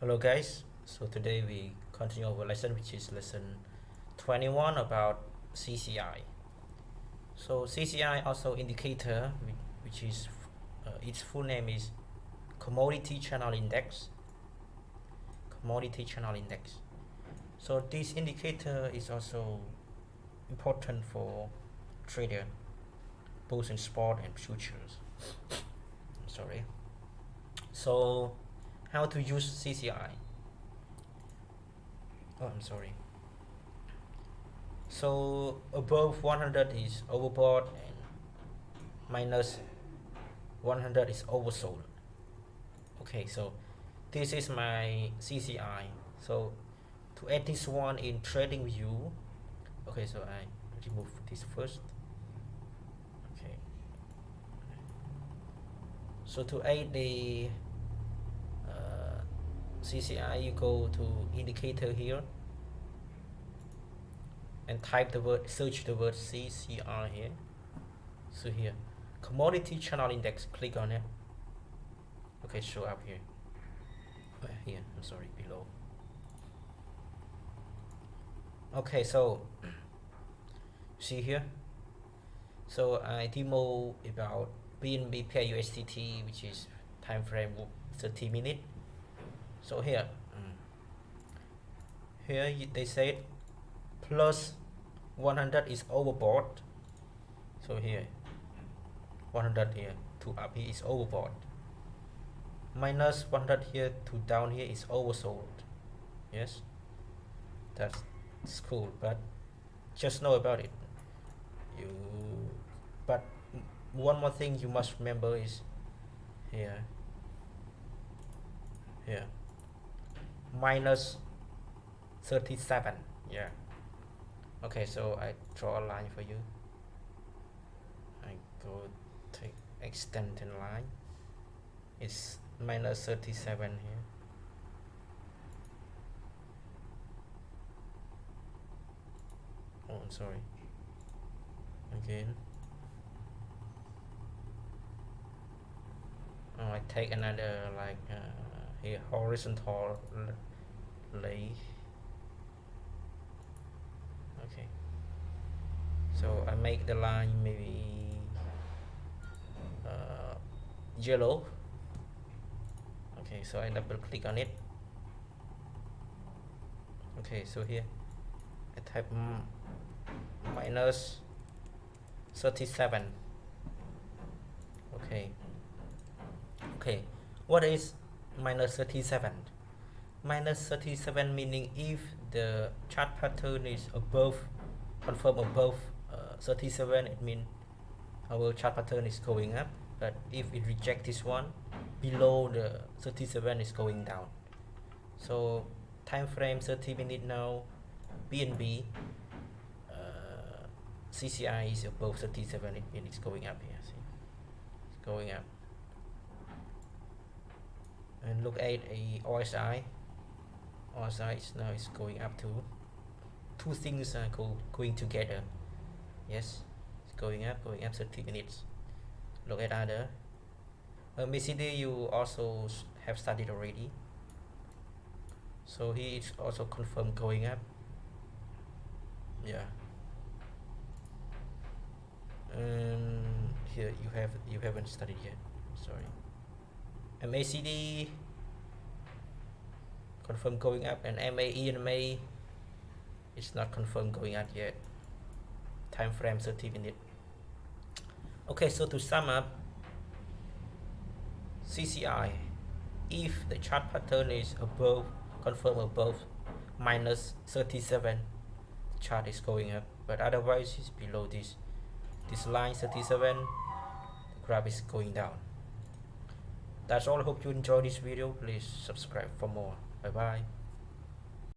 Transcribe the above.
Hello guys, so today we continue our lesson, which is lesson 21 about CCI. So CCI also indicator, which is its full name is Commodity Channel Index. Commodity Channel Index. So this indicator is also important for trader, both in spot and futures. Sorry. So how to use CCI? Oh, I'm sorry. So above 100 is overbought and minus 100 is oversold. Okay, so this is my CCI. So to add this one in tradingview, okay, so I remove this first. Okay. So to add the CCI, you go to indicator here and type the word, search the word CCI here. So here, Commodity Channel Index, click on it. Okay, show up here. Here, I'm sorry, below. Okay, so see here. So I demo about BNB pair USDT, which is time frame 30 minutes. So here, they said plus 100 is overbought. So here, 100 here to up here is overbought. Minus 100 here to down here is oversold. Yes, that's cool, but just know about it. But one more thing you must remember is here, minus 37. Yeah. Okay, so I draw a line for you. I go take extended line. It's minus 37 here. Oh, I'm sorry. Again. Oh, I take another like here horizontal lay. Okay. So I make the line maybe yellow. Okay, so I double click on it. Okay, so here I type minus 37. Okay. Okay, what is minus 37? Minus 37 meaning if the chart pattern is above, confirm above 37, it means our chart pattern is going up. But if it reject this one, below the 37 is going down. So time frame 30 minutes now, BNB CCI is above 37, it means it's going up here. See, it's going up. And look at a RSI. RSI is now is going up to two things are going together. Yes, it's going up 30 minutes. Look at other. MACD you also have studied already. So he is also confirmed going up. Yeah. Here you haven't studied yet. Sorry. MACD confirmed going up, and MA it's not confirmed going up yet. Time frame 30 minutes. Okay, so to sum up, CCI, if the chart pattern is above, confirm above minus 37, the chart is going up, but otherwise it's below this line 37, the graph is going down. That's all. Hope you enjoy this video. Please subscribe for more. Bye bye.